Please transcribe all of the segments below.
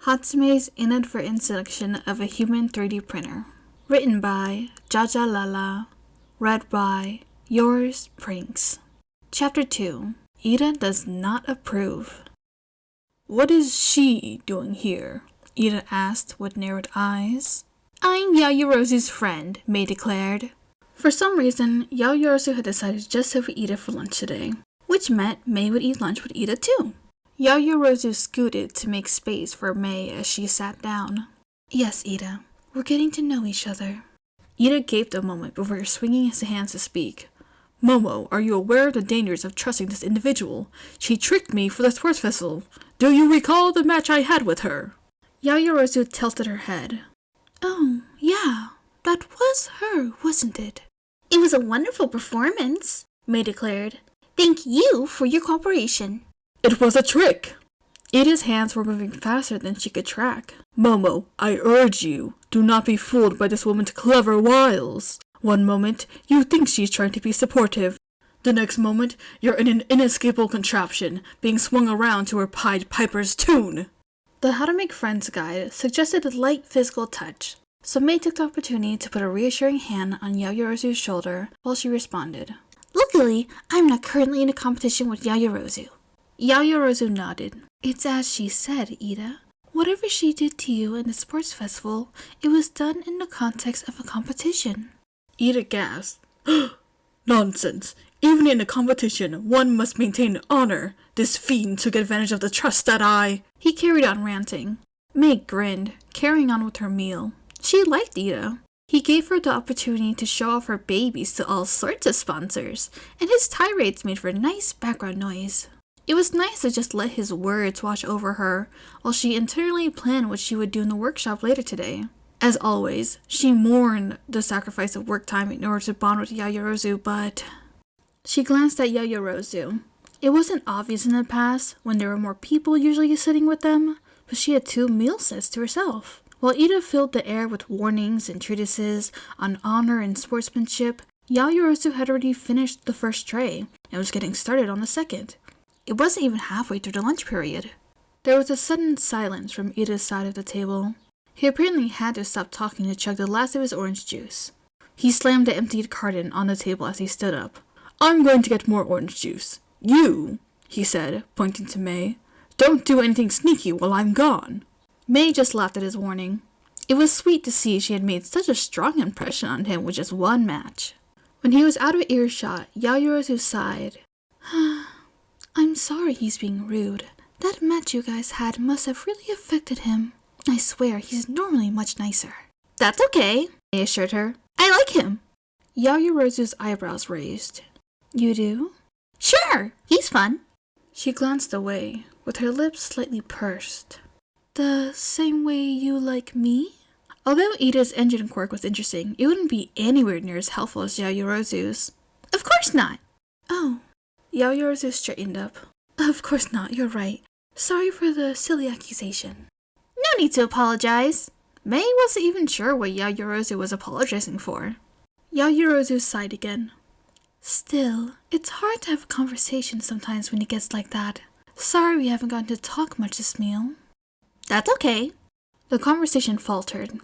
Hatsume's Inadvertent Seduction of a Human 3D Printer. Written by JajaLala. Read by Yours Prinks. Chapter 2. Iida does not approve. "What is she doing here?" Iida asked with narrowed eyes. "I'm Yaoyorozu's friend," Mei declared. For some reason, Yaoyorozu had decided just to sit with Iida for lunch today, which meant Mei would eat lunch with Iida too. Yaoyorozu scooted to make space for Mei as she sat down. "Yes, Iida, we're getting to know each other." Iida gaped a moment before swinging his hands to speak. "Momo, are you aware of the dangers of trusting this individual? She tricked me for the sports festival. Do you recall the match I had with her?" Yaoyorozu tilted her head. "Oh, yeah, that was her, wasn't it?" "It was a wonderful performance," Mei declared. "Thank you for your cooperation." "It was a trick!" Iida's hands were moving faster than she could track. "Momo, I urge you, do not be fooled by this woman's clever wiles. One moment, you think she's trying to be supportive. The next moment, you're in an inescapable contraption, being swung around to her Pied Piper's tune." The How to Make Friends guide suggested a light physical touch, so Mei took the opportunity to put a reassuring hand on Yaoyorozu's shoulder while she responded. "Luckily, I'm not currently in a competition with Yaoyorozu." Yaoyorozu nodded. "It's as she said, Iida. Whatever she did to you in the sports festival, it was done in the context of a competition." Iida gasped. "Nonsense! Even in a competition, one must maintain honor. This fiend took advantage of the trust that I—" He carried on ranting. Mei grinned, carrying on with her meal. She liked Iida. He gave her the opportunity to show off her babies to all sorts of sponsors, and his tirades made for nice background noise. It was nice to just let his words wash over her, while she internally planned what she would do in the workshop later today. As always, she mourned the sacrifice of work time in order to bond with Yaoyorozu, but... She glanced at Yaoyorozu. It wasn't obvious in the past, when there were more people usually sitting with them, but she had 2 meal sets to herself. While Iida filled the air with warnings and treatises on honor and sportsmanship, Yaoyorozu had already finished the first tray, and was getting started on the second. It wasn't even halfway through the lunch period. There was a sudden silence from Iida's side of the table. He apparently had to stop talking to chug the last of his orange juice. He slammed the emptied carton on the table as he stood up. "I'm going to get more orange juice. You," he said, pointing to Mei, "don't do anything sneaky while I'm gone." Mei just laughed at his warning. It was sweet to see she had made such a strong impression on him with just one match. When he was out of earshot, Yaoyorozu sighed. "I'm sorry he's being rude. That match you guys had must have really affected him. I swear he's normally much nicer." "That's okay," Mei assured her. "I like him." Yaoyorozu's eyebrows raised. "You do?" "Sure, he's fun." She glanced away, with her lips slightly pursed. "The same way you like me?" Although Iida's engine quirk was interesting, it wouldn't be anywhere near as helpful as Yaoyorozu's. "Of course not." "Oh." Yaoyorozu straightened up. "Of course not, you're right. Sorry for the silly accusation." "No need to apologize." Mei wasn't even sure what Yaoyorozu was apologizing for. Yaoyorozu sighed again. "Still, it's hard to have a conversation sometimes when it gets like that. Sorry we haven't gotten to talk much this meal." "That's okay." The conversation faltered.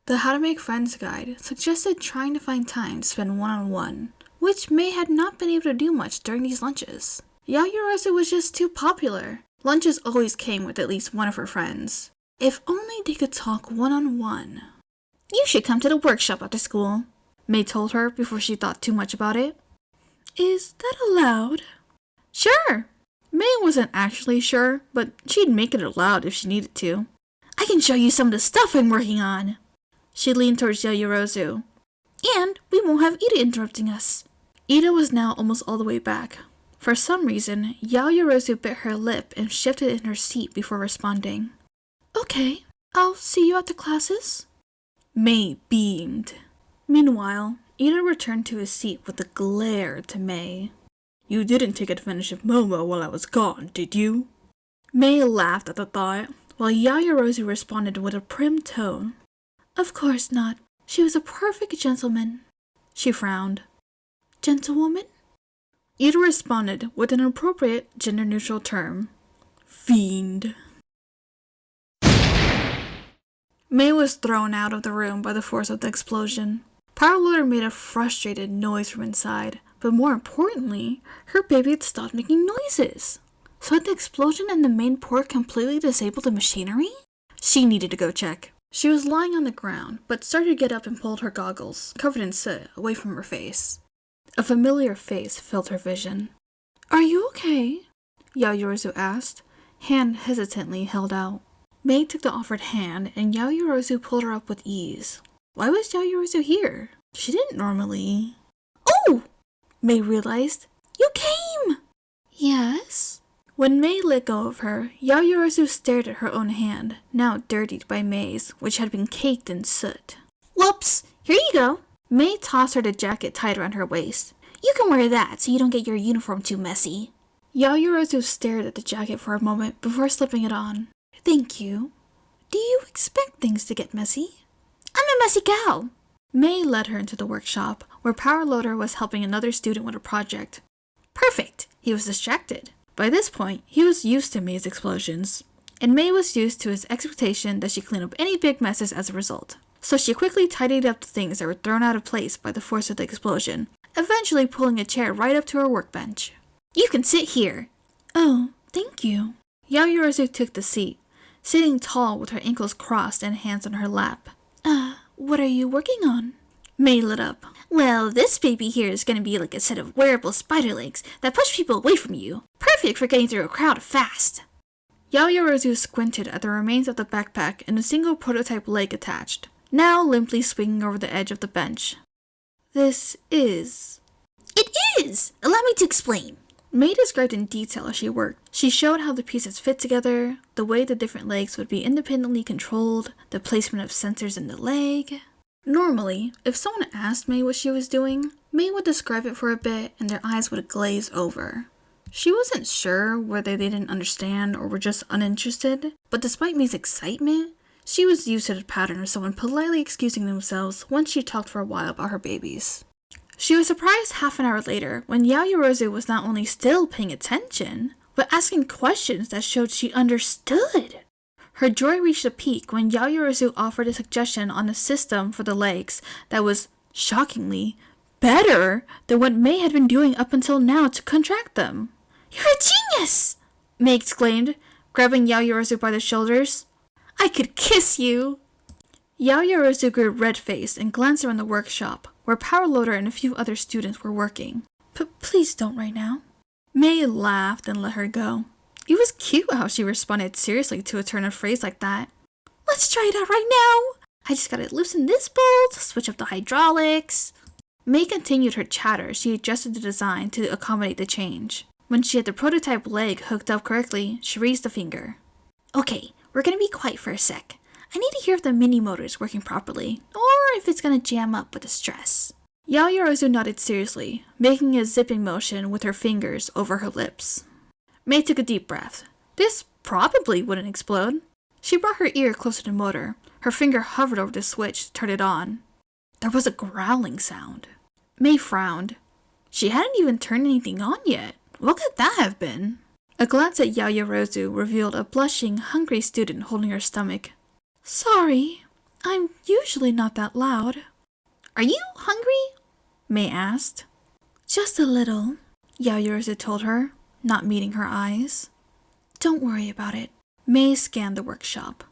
The How to Make Friends guide suggested trying to find time to spend one-on-one, which Mei had not been able to do much during these lunches. Yaoyorozu was just too popular. Lunches always came with at least one of her friends. If only they could talk one-on-one. "You should come to the workshop after school," Mei told her before she thought too much about it. "Is that allowed?" "Sure." Mei wasn't actually sure, but she'd make it allowed if she needed to. "I can show you some of the stuff I'm working on." She leaned towards Yaoyorozu. "And we won't have Iida interrupting us." Iida was now almost all the way back. For some reason, Yaoyorozu bit her lip and shifted in her seat before responding. "Okay, I'll see you at the classes." Mei beamed. Meanwhile, Iida returned to his seat with a glare to Mei. "You didn't take advantage of Momo while I was gone, did you?" Mei laughed at the thought, while Yaoyorozu responded with a prim tone. "Of course not. She was a perfect gentleman." She frowned. "Gentlewoman?" Iida responded with an appropriate gender-neutral term. "Fiend." May was thrown out of the room by the force of the explosion. Power Loader made a frustrated noise from inside, but more importantly, her baby had stopped making noises. So had the explosion in the main port completely disabled the machinery? She needed to go check. She was lying on the ground, but started to get up and pulled her goggles, covered in soot, away from her face. A familiar face filled her vision. "Are you okay?" Yaoyorozu asked, hand hesitantly held out. May took the offered hand, and Yaoyorozu pulled her up with ease. Why was Yaoyorozu here? She didn't normally. "Oh!" May realized. "You came!" "Yes?" When May let go of her, Yaoyorozu stared at her own hand, now dirtied by May's, which had been caked in soot. "Whoops! Here you go." May tossed her the jacket tied around her waist. "You can wear that so you don't get your uniform too messy." Yaoyorozu stared at the jacket for a moment before slipping it on. "Thank you. Do you expect things to get messy?" "I'm a messy gal." May led her into the workshop, where Power Loader was helping another student with a project. Perfect! He was distracted. By this point, he was used to May's explosions, and May was used to his expectation that she clean up any big messes as a result. So she quickly tidied up the things that were thrown out of place by the force of the explosion, eventually pulling a chair right up to her workbench. "You can sit here." "Oh, thank you." Yaoyorozu took the seat, sitting tall with her ankles crossed and hands on her lap. What are you working on?" May lit up. "Well, this baby here is going to be like a set of wearable spider legs that push people away from you. Perfect for getting through a crowd fast." Yaoyorozu squinted at the remains of the backpack and a single prototype leg attached, now limply swinging over the edge of the bench. "This is..." "It is! Allow me to explain." May described in detail as she worked. She showed how the pieces fit together, the way the different legs would be independently controlled, the placement of sensors in the leg. Normally, if someone asked May what she was doing, May would describe it for a bit and their eyes would glaze over. She wasn't sure whether they didn't understand or were just uninterested, but despite May's excitement, she was used to the pattern of someone politely excusing themselves once she talked for a while about her babies. She was surprised half an hour later when Yaoyorozu was not only still paying attention, but asking questions that showed she understood. Her joy reached a peak when Yaoyorozu offered a suggestion on a system for the legs that was, shockingly, better than what May had been doing up until now to contract them. "You're a genius!" May exclaimed, grabbing Yaoyorozu by the shoulders. "I could kiss you!" Yaoyorozu grew red-faced and glanced around the workshop, where Power Loader and a few other students were working. Please don't right now." May laughed and let her go. It was cute how she responded seriously to a turn of phrase like that. "Let's try it out right now. I just gotta loosen this bolt, switch up the hydraulics." May continued her chatter as she adjusted the design to accommodate the change. When she had the prototype leg hooked up correctly, she raised a finger. "Okay, we're gonna be quiet for a sec. I need to hear if the mini motor is working properly, or if it's gonna jam up with the stress." Yaoyorozu nodded seriously, making a zipping motion with her fingers over her lips. May took a deep breath. This probably wouldn't explode. She brought her ear closer to the motor. Her finger hovered over the switch to turn it on. There was a growling sound. May frowned. She hadn't even turned anything on yet. What could that have been? A glance at Yaoyorozu revealed a blushing, hungry student holding her stomach. "Sorry, I'm usually not that loud." "Are you hungry?" May asked. "Just a little," Yaoyorozu told her, not meeting her eyes. "Don't worry about it." May scanned the workshop.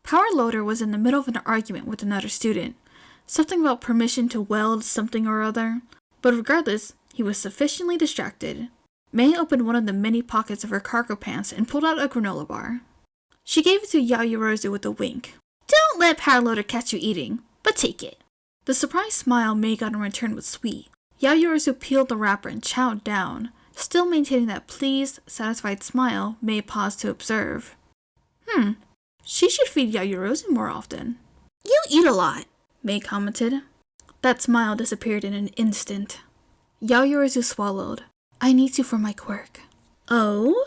Power Loader was in the middle of an argument with another student. Something about permission to weld something or other. But regardless, he was sufficiently distracted. May opened one of the many pockets of her cargo pants and pulled out a granola bar. She gave it to Yaoyorozu with a wink. "Don't let Power Loader catch you eating, but take it." The surprised smile May got in return was sweet. Yaoyorozu peeled the wrapper and chowed down, still maintaining that pleased, satisfied smile May paused to observe. She should feed Yaoyorozu more often. "You eat a lot," May commented. That smile disappeared in an instant. Yaoyorozu swallowed. "I need to for my quirk." "Oh?"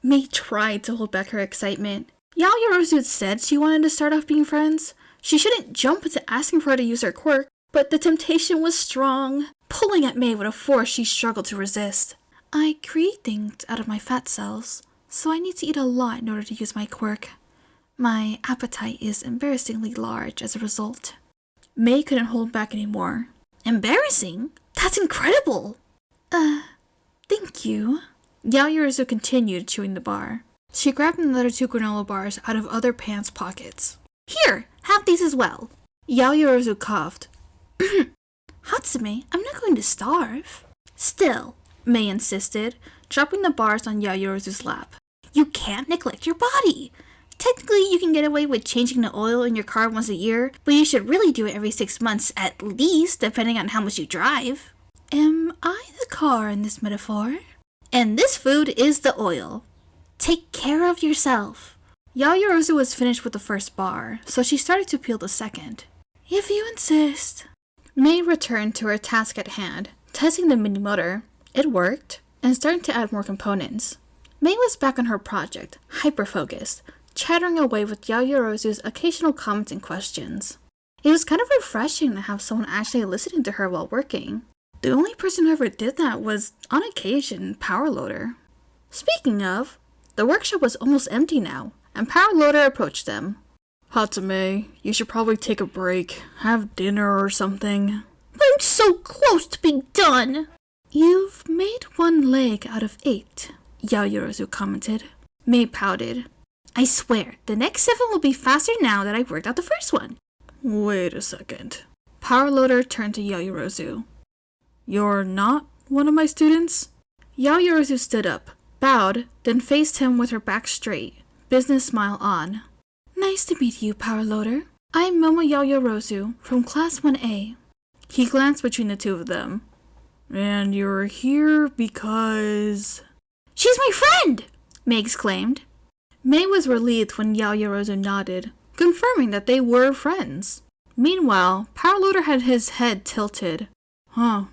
May tried to hold back her excitement. Yaoyorozu had said she wanted to start off being friends. She shouldn't jump into asking for her to use her quirk, but the temptation was strong, pulling at May with a force she struggled to resist. "I create things out of my fat cells, so I need to eat a lot in order to use my quirk. My appetite is embarrassingly large as a result. May couldn't hold back anymore. Embarrassing? That's incredible! Thank you. Yaoyorozu continued chewing the bar. She grabbed another 2 granola bars out of other pants pockets. Here, have these as well. Yaoyorozu coughed. Hatsume, I'm not going to starve. Still, May insisted, dropping the bars on Yaoyorozu's lap. You can't neglect your body. Technically, you can get away with changing the oil in your car once a year, but you should really do it every 6 months at least, depending on how much you drive. Am I the car in this metaphor? And this food is the oil. Take care of yourself. Yaoyorozu was finished with the first bar, so she started to peel the second. If you insist. May returned to her task at hand, testing the mini motor. It worked, and starting to add more components. May was back on her project, hyper-focused, chattering away with Yaoyorozu's occasional comments and questions. It was kind of refreshing to have someone actually listening to her while working. The only person who ever did that was, on occasion, Power Loader. Speaking of, the workshop was almost empty now, and Power Loader approached them. Hatsume, you should probably take a break, have dinner or something. I'm so close to being done! You've made 1 leg out of 8, Yaoyorozu commented. May pouted. I swear, the next 7 will be faster now that I've worked out the first one. Wait a second. Power Loader turned to Yaoyorozu. You're not one of my students? Yaoyorozu stood up, bowed, then faced him with her back straight, business smile on. Nice to meet you, Power Loader. I'm Momo Yaoyorozu from Class 1A. He glanced between the two of them. And you're here because... She's my friend! May exclaimed. May was relieved when Yaoyorozu nodded, confirming that they were friends. Meanwhile, Power Loader had his head tilted. Huh.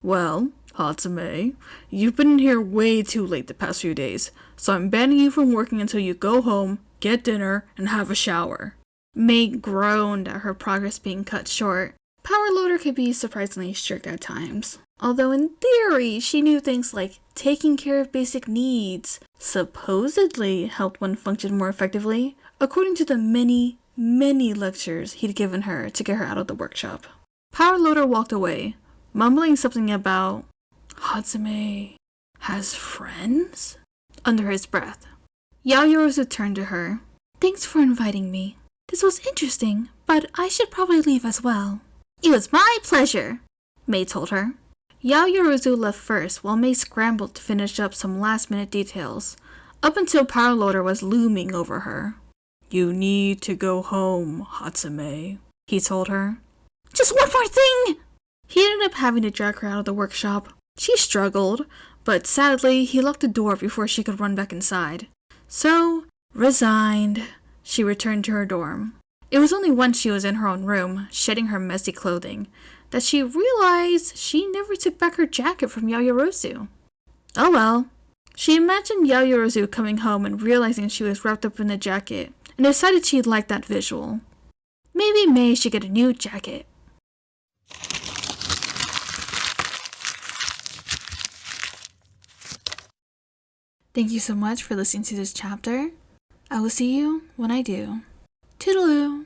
Well, Hatsume, you've been in here way too late the past few days, so I'm banning you from working until you go home, get dinner, and have a shower. May groaned at her progress being cut short. Power Loader could be surprisingly strict at times. Although in theory, she knew things like taking care of basic needs supposedly helped one function more effectively, according to the many lectures he'd given her to get her out of the workshop. Power Loader walked away, mumbling something about Hatsume has friends? Under his breath. Yaoyorozu turned to her. Thanks for inviting me. This was interesting, but I should probably leave as well. It was my pleasure, May told her. Yaoyorozu left first while May scrambled to finish up some last-minute details, up until Power Loader was looming over her. You need to go home, Hatsume, he told her. Just one more thing! He ended up having to drag her out of the workshop. She struggled, but sadly, he locked the door before she could run back inside. So, resigned, she returned to her dorm. It was only once she was in her own room, shedding her messy clothing, that she realized she never took back her jacket from Yaoyorozu. Oh well. She imagined Yaoyorozu coming home and realizing she was wrapped up in the jacket, and decided she'd like that visual. Maybe May should get a new jacket. Thank you so much for listening to this chapter. I will see you when I do. Toodaloo!